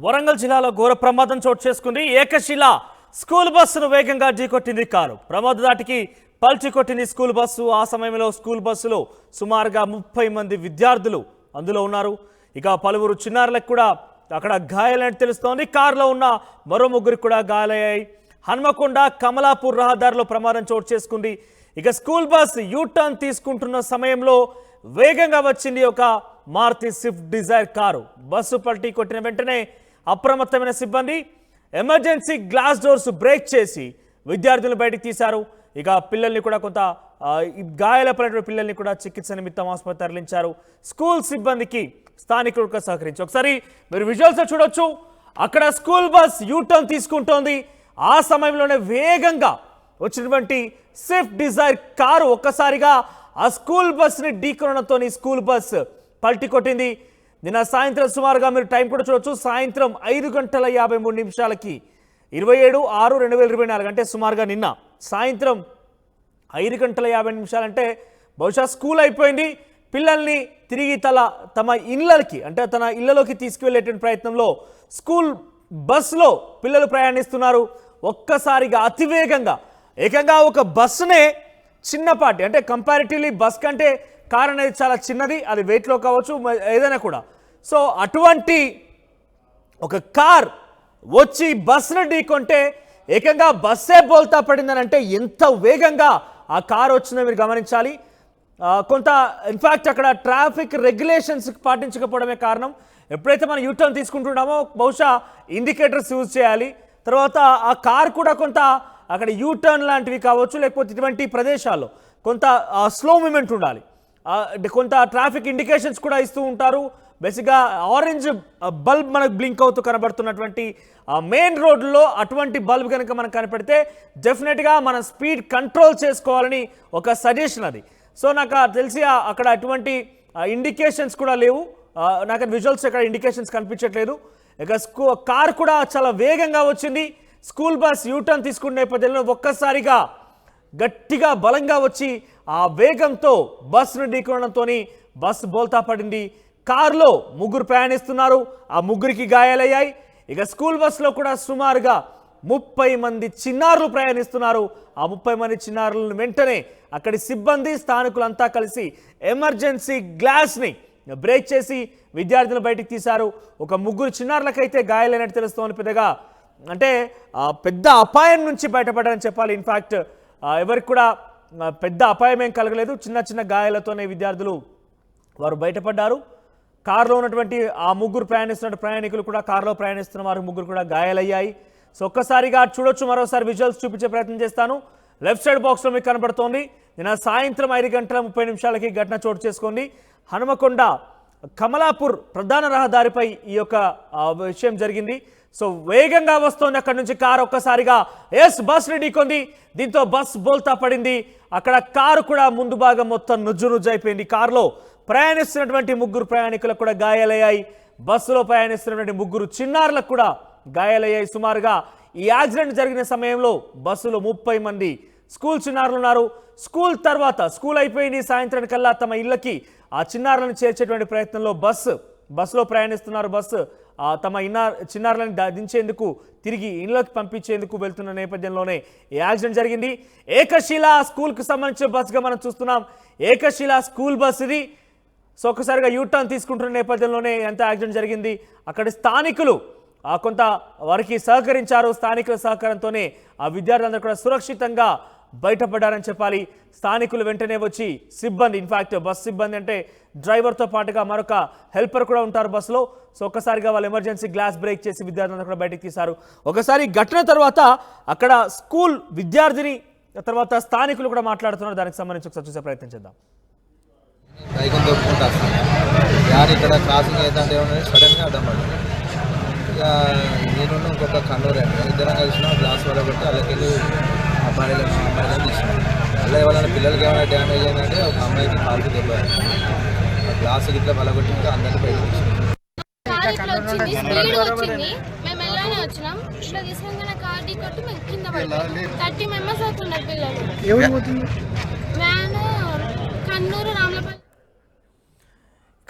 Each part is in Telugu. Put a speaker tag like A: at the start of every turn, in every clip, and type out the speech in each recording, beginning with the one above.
A: వరంగల్ జిల్లాలో ఘోర ప్రమాదం చోటు చేసుకుంది. ఏకశిల స్కూల్ బస్సును వేగంగా ఢీకొట్టింది కారు. ప్రమాద దాటికి పల్చి కొట్టింది స్కూల్ బస్సు. ఆ సమయంలో స్కూల్ బస్సులో సుమారుగా 30 మంది విద్యార్థులు అందులో ఉన్నారు. ఇక పలువురు చిన్నారులకు కూడా అక్కడ గాయాలని తెలుస్తోంది. కారులో ఉన్న మరో ముగ్గురికి కూడా గాయాలయ్యాయి. హన్మకొండ కమలాపూర్ రహదారిలో ప్రమాదం చోటు చేసుకుంది. ఇక స్కూల్ బస్ యూటర్న్ తీసుకుంటున్న సమయంలో వేగంగా వచ్చింది ఒక Maruti Swift Dzire car. Bus పల్టీ కొట్టిన వెంటనే అప్రమత్తమైన సిబ్బంది ఎమర్జెన్సీ గ్లాస్ డోర్స్ బ్రేక్ చేసి విద్యార్థులను బయటకు తీశారు. ఇక పిల్లల్ని కూడా కొంత గాయాలపడిన పిల్లల్ని కూడా చికిత్స నిమిత్తం ఆసుపత్రి తరలించారు. స్కూల్ సిబ్బందికి స్థానికులకు సహకరించి ఒకసారి మీరు విజువల్స్ చూడొచ్చు. అక్కడ స్కూల్ బస్ యూటర్న్ తీసుకుంటోంది. ఆ సమయంలోనే వేగంగా వచ్చినటువంటి స్విఫ్ట్ డిజైర్ కారు ఒక్కసారిగా ఆ స్కూల్ బస్ని ఢీకొనడంతో స్కూల్ బస్ పల్టీ కొట్టింది. నిన్న సాయంత్రం సుమారుగా మీరు టైం కూడా చూడొచ్చు. సాయంత్రం 5:53 27/6/2024 అంటే సుమారుగా నిన్న సాయంత్రం 5:50 అంటే బహుశా స్కూల్ అయిపోయింది. పిల్లల్ని తిరిగి తమ ఇళ్ళకి అంటే తన ఇళ్లలోకి తీసుకువెళ్ళేటువంటి ప్రయత్నంలో స్కూల్ బస్సులో పిల్లలు ప్రయాణిస్తున్నారు. ఒక్కసారిగా అతివేగంగా ఏకంగా ఒక బస్సునే చిన్నపాటి అంటే కంపారిటివ్లీ బస్ కంటే కార్ అనేది చాలా చిన్నది, అది వెయిట్లో కావచ్చు ఏదైనా కూడా. సో అటువంటి ఒక కార్ వచ్చి బస్సును ఢీకొంటే ఏకంగా బస్సే బోల్తా పడిందని అంటే ఎంత వేగంగా ఆ కార్ వచ్చిందో మీరు గమనించాలి. కొంత ఇన్ఫ్యాక్ట్ అక్కడ ట్రాఫిక్ రెగ్యులేషన్స్ పాటించకపోవడమే కారణం. ఎప్పుడైతే మనం యూటర్న్ తీసుకుంటున్నామో బహుశా ఇండికేటర్స్ యూజ్ చేయాలి. తర్వాత ఆ కార్ కూడా కొంత అక్కడ యూటర్న్ లాంటివి కావచ్చు, లేకపోతే ఇటువంటి ప్రదేశాల్లో కొంత స్లో మూమెంట్ ఉండాలి. కొంత ట్రాఫిక్ ఇండికేషన్స్ కూడా ఇస్తూ ఉంటారు. బేసిక్గా ఆరెంజ్ బల్బ్ మనకు బ్లింక్ అవుతూ కనబడుతున్నటువంటి మెయిన్ రోడ్లో అటువంటి బల్బ్ కనుక మనకు కనపడితే డెఫినెట్గా మనం స్పీడ్ కంట్రోల్ చేసుకోవాలని ఒక సజెషన్ అది. సో నాకు తెలిసి అక్కడ అటువంటి ఇండికేషన్స్ కూడా లేవు. నాకు విజువల్స్ అక్కడ ఇండికేషన్స్ కనిపించట్లేదు. ఇక కార్ కూడా చాలా వేగంగా వచ్చింది. స్కూల్ బస్ యూటర్న్ తీసుకునే నేపథ్యంలో ఒక్కసారిగా గట్టిగా బలంగా వచ్చి ఆ వేగంతో బస్సును ఢీకొనడంతో బస్సు బోల్తా పడింది. కారులో ముగ్గురు ప్రయాణిస్తున్నారు, ఆ ముగ్గురికి గాయాలయ్యాయి. ఇక స్కూల్ బస్సులో కూడా సుమారుగా 30 మంది చిన్నారులు ప్రయాణిస్తున్నారు. ఆ 30 మంది చిన్నారులను వెంటనే అక్కడి సిబ్బంది స్థానికులంతా కలిసి ఎమర్జెన్సీ గ్లాస్ని బ్రేక్ చేసి విద్యార్థులను బయటికి తీశారు. ఒక ముగ్గురు చిన్నారులకైతే గాయాలైనట్టు తెలుస్తోంది. పెద్ద అపాయం నుంచి బయటపడారని చెప్పాలి. ఇన్ఫ్యాక్ట్ ఎవరికి కూడా పెద్ద అపాయం ఏం కలగలేదు. చిన్న చిన్న గాయాలతోనే విద్యార్థులు వారు బయటపడ్డారు. కారులో ఉన్నటువంటి ఆ ముగ్గురు ప్రయాణిస్తున్న ప్రయాణికులు కూడా కారులో ప్రయాణిస్తున్న వారు ముగ్గురు కూడా గాయాలయ్యాయి. సో ఒక్కసారిగా చూడొచ్చు, మరోసారి విజువల్స్ చూపించే ప్రయత్నం చేస్తాను. లెఫ్ట్ సైడ్ బాక్స్లో మీకు కనబడుతోంది. నిన్న సాయంత్రం 5:30 ఘటన చోటు చేసుకుంది. హనుమకొండ కమలాపూర్ ప్రధాన రహదారిపై ఈ యొక్క విషయం జరిగింది. సో వేగంగా వస్తోంది అక్కడ నుంచి కారు. ఒక్కసారిగా బస్ని ఢీకొంది. దీంతో బస్ బోల్తా పడింది. అక్కడ కారు కూడా ముందు భాగం మొత్తం నుజ్జు అయిపోయింది. కారులో ప్రయాణిస్తున్నటువంటి ముగ్గురు ప్రయాణికులకు కూడా గాయాలయ్యాయి. బస్సులో ప్రయాణిస్తున్నటువంటి ముగ్గురు చిన్నారులకు కూడా గాయాలయ్యాయి. సుమారుగా ఈ యాక్సిడెంట్ జరిగిన సమయంలో బస్సులో 30 మంది స్కూల్ చిన్నారులు ఉన్నారు. స్కూల్ అయిపోయింది. సాయంత్రానికల్లా తమ ఇళ్ళకి ఆ చిన్నారులను చేర్చేటువంటి ప్రయత్నంలో బస్సులో ప్రయాణిస్తున్నారు. బస్సు తమ చిన్నారులను దించేందుకు తిరిగి ఇళ్ళకి పంపించేందుకు వెళ్తున్న నేపథ్యంలోనే ఈ యాక్సిడెంట్ జరిగింది. ఏకశిల స్కూల్కి సంబంధించిన బస్సుగా మనం చూస్తున్నాం. ఏకశిల స్కూల్ బస్ ఇది. సో ఒక్కసారిగా యూటర్న్ తీసుకుంటున్న నేపథ్యంలోనే ఎంత యాక్సిడెంట్ జరిగింది. అక్కడి స్థానికులు కొంత వారికి సహకరించారు. స్థానికుల సహకారంతోనే ఆ విద్యార్థులందరూ కూడా సురక్షితంగా బయటపడ్డారని చెప్పాలి. స్థానికులు వెంటనే వచ్చి సిబ్బంది, ఇన్ఫ్యాక్ట్ బస్ సిబ్బంది అంటే డ్రైవర్తో పాటుగా మరొక హెల్పర్ కూడా ఉంటారు బస్సులో. సో ఒక్కసారిగా వాళ్ళు ఎమర్జెన్సీ గ్లాస్ బ్రేక్ చేసి విద్యార్థులను కూడా బయటకు తీశారు. ఒకసారి ఘటన తర్వాత అక్కడ స్కూల్ విద్యార్థిని తర్వాత స్థానికులు కూడా మాట్లాడుతున్నారు. దానికి సంబంధించి ఒకసారి చూసే ప్రయత్నం చేద్దాం.
B: ఇక్కడ క్రాసింగ్ అయితే సడన్గా అడ్డం పడింది. ఇక నేను ఇంకొక కన్నూరు ఇద్దరం కలిసిన గ్లాస్ వల్ల పెట్టి అలాకెళ్ళి అమ్మాయిలను తీసుకున్నాను. అలా ఎవరైనా పిల్లలకి ఏమైనా డ్యామేజ్ అయిందంటే ఒక అమ్మాయికి కాలుకి దెబ్బ గ్లాస్ ఇట్లా బలగొట్టి అందరినీ బయట తీసుకున్నాం.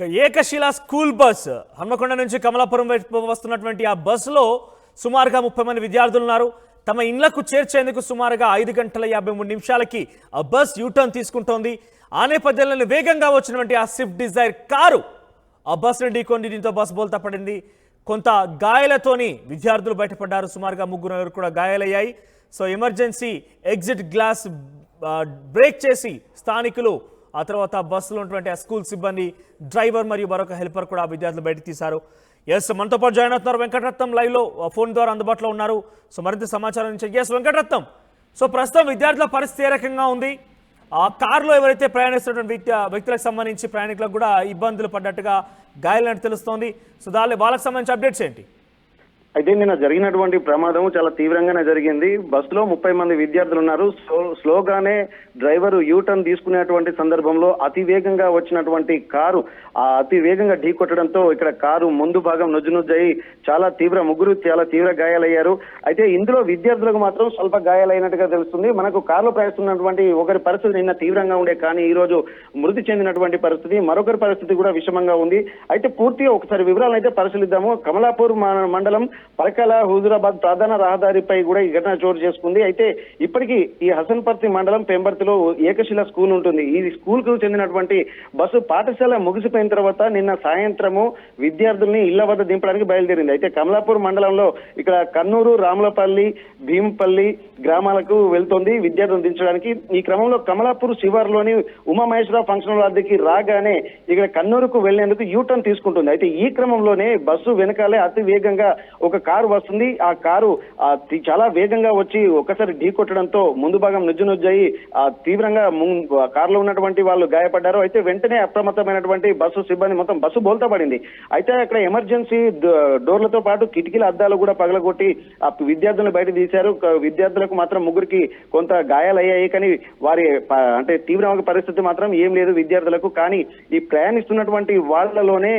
A: ఏకశిల స్కూల్ బస్ హన్మకొండ నుంచి కమలాపురం వైపు వస్తున్నటువంటి ఆ బస్సులో సుమారుగా 30 మంది విద్యార్థులు ఉన్నారు. తమ ఇళ్లకు చేర్చేందుకు సుమారుగా 5:53 ఆ బస్ యూటర్న్ తీసుకుంటోంది. ఆ నేపథ్యంలో వేగంగా వచ్చినటువంటి ఆ స్విఫ్ట్ డిజైర్ కారు ఆ బస్సును ఢీకొంది. దీంతో బస్సు బోల్తా పడింది. కొంత గాయాలతోని విద్యార్థులు బయటపడ్డారు. సుమారుగా 3 కూడా గాయాలయ్యాయి. So emergency exit glass break చేసి స్థానికులు, ఆ తర్వాత బస్సులో ఉన్నటువంటి ఆ స్కూల్ సిబ్బంది, డ్రైవర్ మరియు మరొక హెల్పర్ కూడా విద్యార్థులు బయటకు తీశారు. ఎస్, మనతో పాటు జాయిన్ అవుతున్నారు వెంకటరత్నం, లైవ్లో ఫోన్ ద్వారా అందుబాటులో ఉన్నారు. సో మరింత సమాచారం నుంచి ఎస్ వెంకటరత్నం, సో ప్రస్తుతం విద్యార్థుల పరిస్థితి ఏ రకంగా ఉంది? ఆ కారులో ఎవరైతే ప్రయాణిస్తున్నటువంటి వ్యక్తులకు సంబంధించి ప్రయాణికులకు కూడా ఇబ్బందులు పడ్డట్టుగా గాయాలని తెలుస్తోంది. సో వాళ్ళకి సంబంధించి అప్డేట్స్ ఏంటి?
C: అయితే నిన్న జరిగినటువంటి ప్రమాదం చాలా తీవ్రంగానే జరిగింది. బస్సులో 30 మంది విద్యార్థులు ఉన్నారు. స్లోగానే డ్రైవర్ యూటర్న్ తీసుకునేటువంటి సందర్భంలో అతి వేగంగా వచ్చినటువంటి కారు అతి వేగంగా ఢీకొట్టడంతో ఇక్కడ కారు ముందు భాగం నుజ్జునుజ్జయి ముగ్గురు చాలా తీవ్ర గాయాలయ్యారు. అయితే ఇందులో విద్యార్థులకు మాత్రం స్వల్ప గాయాలైనట్టుగా తెలుస్తుంది. మనకు కారులో ప్రయాణిస్తున్నటువంటి ఒకరి పరిస్థితి నిన్న తీవ్రంగా ఉండే, కానీ ఈ రోజు మృతి చెందినటువంటి పరిస్థితి, మరొకరి పరిస్థితి కూడా విషమంగా ఉంది. అయితే పూర్తిగా ఒకసారి వివరాలు అయితే పరిశీలిద్దాము. కమలాపూర్ మండలం పరకాల హుజూరాబాద్ ప్రధాన రహదారిపై కూడా ఈ ఘటన చోటు చేసుకుంది. అయితే ఇప్పటికీ ఈ హసన్పర్తి మండలం పెంబర్తిలో ఏకశిల స్కూల్ ఉంటుంది. ఈ స్కూల్ కు చెందినటువంటి బస్సు పాఠశాల ముగిసిపోయిన తర్వాత నిన్న సాయంత్రము విద్యార్థుల్ని ఇళ్ల వద్ద దింపడానికి బయలుదేరింది. అయితే కమలాపూర్ మండలంలో ఇక్కడ కన్నూరు, రాములపల్లి, భీంపల్లి గ్రామాలకు వెళ్తోంది విద్యార్థులను దించడానికి. ఈ క్రమంలో కమలాపూర్ శివార్లోని ఉమామహేశ్వరరావు ఫంక్షన్ వద్దకి రాగానే ఇక్కడ కన్నూరుకు వెళ్లేందుకు యూటర్న్ తీసుకుంటుంది. అయితే ఈ క్రమంలోనే బస్సు వెనకాలే అతి వేగంగా ఒక కారు వస్తుంది. ఆ కారు చాలా వేగంగా వచ్చి ఒకసారి ఢీకొట్టడంతో ముందు భాగం నుజ్జునుజ్జయి తీవ్రంగా కారులో ఉన్నటువంటి వాళ్ళు గాయపడ్డారు. అయితే వెంటనే అప్రమత్తమైనటువంటి బస్సు సిబ్బంది మొత్తం బస్సు బోల్తా పడింది. అయితే అక్కడ ఎమర్జెన్సీ డోర్లతో పాటు కిటికీల అద్దాలు కూడా పగలగొట్టి ఆ విద్యార్థులను బయట తీశారు. విద్యార్థులకు మాత్రం 3కి కొంత గాయాలయ్యాయి, కానీ వారి అంటే తీవ్రమైన పరిస్థితి మాత్రం ఏం లేదు విద్యార్థులకు. కానీ ఈ ప్రయాణిస్తున్నటువంటి వాళ్ళలోనే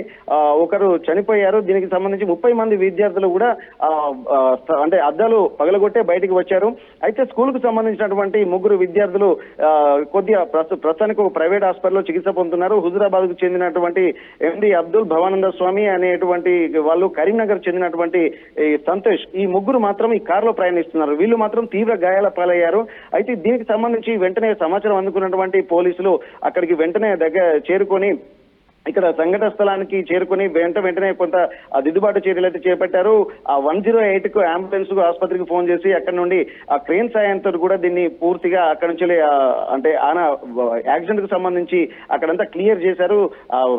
C: ఒకరు చనిపోయారు. దీనికి సంబంధించి 30 మంది విద్యార్థులు కూడా అంటే అద్దాలు పగలగొట్టే బయటికి వచ్చారు. అయితే స్కూల్ కు సంబంధించినటువంటి 3 విద్యార్థులు కొద్దిగా ప్రస్తుతానికి ఒక ప్రైవేట్ హాస్పిటల్లో చికిత్స పొందుతున్నారు. హుజూరాబాద్ కు చెందినటువంటి ఎండి అబ్దుల్ భవానంద స్వామి అనేటువంటి వాళ్ళు, కరీంనగర్ చెందినటువంటి సంతోష్, ఈ 3 మాత్రం ఈ కారులో ప్రయాణిస్తున్నారు. వీళ్ళు మాత్రం తీవ్ర గాయాల పాలయ్యారు. అయితే దీనికి సంబంధించి వెంటనే సమాచారం అందుకున్నటువంటి పోలీసులు అక్కడికి వెంటనే చేరుకొని ఇక్కడ సంఘటన స్థలానికి చేరుకుని వెంటనే కొంత దిద్దుబాటు చర్యలు అయితే చేపట్టారు. ఆ 108 కు అంబులెన్స్ కు ఆసుపత్రికి ఫోన్ చేసి అక్కడ నుండి ఆ క్రేన్ సాయంతో కూడా దీన్ని పూర్తిగా అక్కడ నుంచి అంటే యాక్సిడెంట్ కు సంబంధించి అక్కడంతా క్లియర్ చేశారు.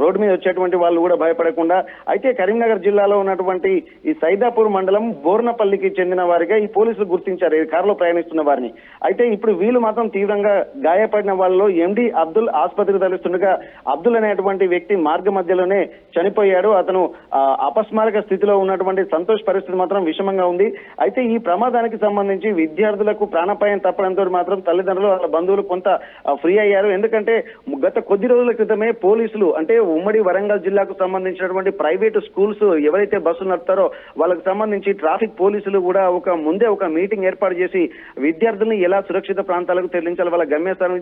C: రోడ్డు మీద వచ్చేటువంటి వాళ్ళు కూడా భయపడకుండా. అయితే కరీంనగర్ జిల్లాలో ఉన్నటువంటి ఈ సైదాపూర్ మండలం బోర్నపల్లికి చెందిన వారిగా ఈ పోలీసులు గుర్తించారు ఈ కారులో ప్రయాణిస్తున్న వారిని. అయితే ఇప్పుడు వీళ్ళు మాత్రం తీవ్రంగా గాయపడిన వాళ్ళలో ఎండి అబ్దుల్ ఆసుపత్రికి తరలిస్తుండగా అబ్దుల్ అనేటువంటి వ్యక్తి మార్గ మధ్యలోనే చనిపోయాడు. అతను అపస్మారక స్థితిలో ఉన్నటువంటి సంతోష్ పరిస్థితి మాత్రం విషమంగా ఉంది. అయితే ఈ ప్రమాదానికి సంబంధించి విద్యార్థులకు ప్రాణాపాయం తప్పడంతో మాత్రం తల్లిదండ్రులు, వాళ్ళ బంధువులు కొంత ఫ్రీ అయ్యారు. ఎందుకంటే గత కొద్ది రోజుల క్రితమే పోలీసులు, అంటే ఉమ్మడి వరంగల్ జిల్లాకు సంబంధించినటువంటి ప్రైవేటు స్కూల్స్ ఎవరైతే బస్సులు నడుపుతారో వాళ్ళకు సంబంధించి ట్రాఫిక్ పోలీసులు కూడా ముందే ఒక మీటింగ్ ఏర్పాటు చేసి విద్యార్థుల్ని ఎలా సురక్షిత ప్రాంతాలకు తరలించాలి, వాళ్ళ గమ్యస్థానం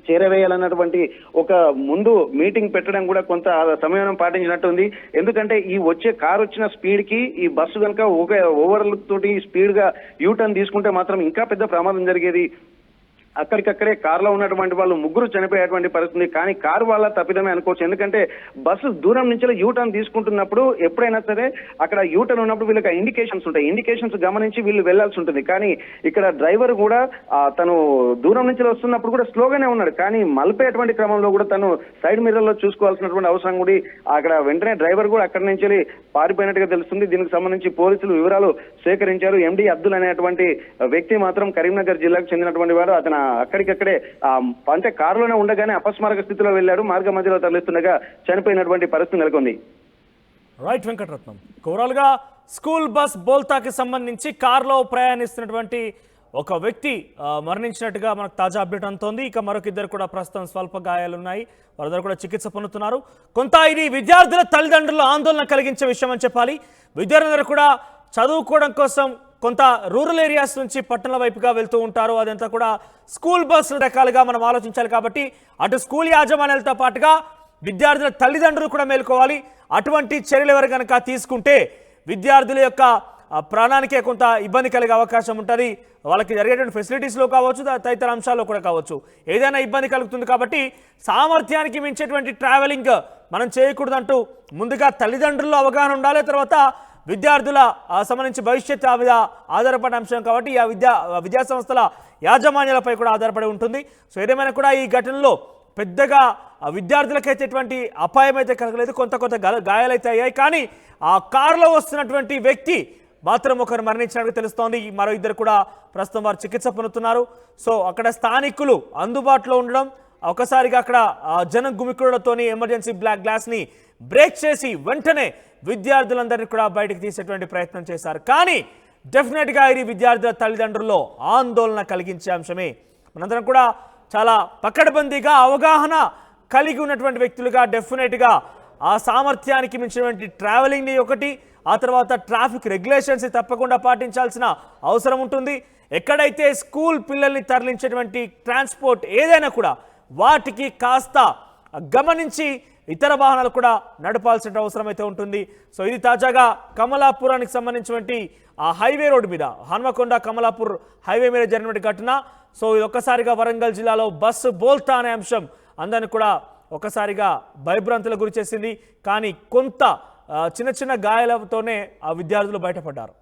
C: చేరవేయాలన్నటువంటి ఒక ముందు మీటింగ్ పెట్టడం కూడా కొంత సమయం పాటించినట్టుంది. ఎందుకంటే ఈ వచ్చే కారు వచ్చిన స్పీడ్ కి ఈ బస్సు కనుక ఒక ఓవర్లుక్ తోటి స్పీడ్ గా యూటర్న్ తీసుకుంటే మాత్రం ఇంకా పెద్ద ప్రమాదం జరిగేది. అక్కడికక్కడే కారులో ఉన్నటువంటి వాళ్ళు 3 చనిపోయేటువంటి పరిస్థితి. కానీ కారు వాళ్ళ తప్పిదమే అనుకోవచ్చు. ఎందుకంటే బస్సు దూరం నుంచి యూటర్న్ తీసుకుంటున్నప్పుడు ఎప్పుడైనా సరే అక్కడ యూటర్న్ ఉన్నప్పుడు వీళ్ళకి ఇండికేషన్స్ ఉంటాయి. ఇండికేషన్స్ గమనించి వీళ్ళు వెళ్లాల్సి ఉంటుంది. కానీ ఇక్కడ డ్రైవర్ కూడా తను దూరం నుంచి వస్తున్నప్పుడు కూడా స్లోగానే ఉన్నాడు. కానీ మలిపేటువంటి క్రమంలో కూడా తను సైడ్ మిర్రర్ లో చూసుకోవాల్సినటువంటి అవసరం కూడా అక్కడ వెంటనే డ్రైవర్ కూడా అక్కడి నుంచి పారిపోయినట్టుగా తెలుస్తుంది. దీనికి సంబంధించి పోలీసులు వివరాలు సేకరించారు. ఎండి అబ్దుల్ అనేటువంటి వ్యక్తి మాత్రం కరీంనగర్ జిల్లాకు చెందినటువంటి వాడు. అతను అక్కడికక్కడే అంటే కారులోనే ఉండగానే అపస్మారక స్థితిలో వెళ్లాడు. మార్గ మధ్యలో తరలిస్తుండగా చనిపోయినటువంటి పరిస్థితి నెలకొంది.
A: రైట్ వెంకటరత్నం, ఓవరాల్ గా స్కూల్ బస్ బోల్తాకి సంబంధించి కారులో ప్రయాణిస్తున్నటువంటి ఒక వ్యక్తి మరణించినట్టుగా మనకు తాజా అప్డేట్ అందుతోంది. ఇక మరొక 2 కూడా ప్రస్తుతం స్వల్ప గాయాలున్నాయి. వారందరూ కూడా చికిత్స పొందుతున్నారు. కొంత ఇది విద్యార్థుల తల్లిదండ్రుల ఆందోళన కలిగించే విషయం అని చెప్పాలి. విద్యార్థులందరూ కూడా చదువుకోవడం కోసం కొంత రూరల్ ఏరియాస్ నుంచి పట్టణాల వైపుగా వెళ్తూ ఉంటారు. అదంతా కూడా స్కూల్ బస్సు రకాలుగా మనం ఆలోచించాలి. కాబట్టి అటు స్కూల్ యాజమాన్యాలతో పాటుగా విద్యార్థుల తల్లిదండ్రులు కూడా మేల్కోవాలి. అటువంటి చర్యలు ఎవరు కనుక తీసుకుంటే విద్యార్థుల యొక్క ప్రాణానికే కొంత ఇబ్బంది కలిగే అవకాశం ఉంటుంది. వాళ్ళకి జరిగేటువంటి ఫెసిలిటీస్లో కావచ్చు, తదితర అంశాల్లో కూడా కావచ్చు, ఏదైనా ఇబ్బంది కలుగుతుంది. కాబట్టి సామర్థ్యానికి మించేటువంటి ట్రావెలింగ్ మనం చేయకూడదంటూ ముందుగా తల్లిదండ్రుల్లో అవగాహన ఉండాలి. తర్వాత విద్యార్థుల సంబంధించి భవిష్యత్తు మీద ఆధారపడే అంశం కాబట్టి ఆ విద్యా సంస్థల యాజమాన్యాలపై కూడా ఆధారపడి ఉంటుంది. సో ఏదేమైనా కూడా ఈ ఘటనలో పెద్దగా విద్యార్థులకైతే ఎటువంటి అపాయం అయితే కలగలేదు, కొంత గాయాలైతే అయ్యాయి. కానీ ఆ కారులో వస్తున్నటువంటి వ్యక్తి మాత్రం ఒకరు మరణించినట్టు తెలుస్తోంది. మరో ఇద్దరు కూడా ప్రస్తుతం వారు చికిత్స పొందుతున్నారు. సో అక్కడ స్థానికులు అందుబాటులో ఉండడం, ఒకసారిగా అక్కడ జనం గుమికూడలతోని ఎమర్జెన్సీ బ్లాక్ గ్లాస్ని బ్రేక్ చేసి వెంటనే విద్యార్థులందరినీ కూడా బయటకు తీసేటువంటి ప్రయత్నం చేశారు. కానీ డెఫినెట్గా ఇది విద్యార్థుల తల్లిదండ్రుల్లో ఆందోళన కలిగించే అంశమే. మనందరం కూడా చాలా పకడ్బందీగా అవగాహన కలిగి ఉన్నటువంటి వ్యక్తులుగా డెఫినెట్గా ఆ సామర్థ్యానికి మించినటువంటి ట్రావెలింగ్ని ఒకటి, ఆ తర్వాత ట్రాఫిక్ రెగ్యులేషన్స్ తప్పకుండా పాటించాల్సిన అవసరం ఉంటుంది. ఎక్కడైతే స్కూల్ పిల్లల్ని తరలించేటువంటి ట్రాన్స్పోర్ట్ ఏదైనా కూడా వాటికి కాస్త గమనించి ఇతర వాహనాలు కూడా నడపాల్సిన అవసరం అయితే ఉంటుంది. సో ఇది తాజాగా కమలాపురానికి సంబంధించినటువంటి ఆ హైవే రోడ్డు మీద, హన్మకొండ కమలాపూర్ హైవే మీద జరిగినటువంటి ఘటన. సో ఇది ఒక్కసారిగా వరంగల్ జిల్లాలో బస్సు బోల్తా అనే అంశం అందరిని కూడా ఒకసారిగా భయభ్రాంతులకు గురి చేసింది. కానీ కొంత చిన్న గాయాలతోనే ఆ విద్యార్థులు బయటపడ్డారు.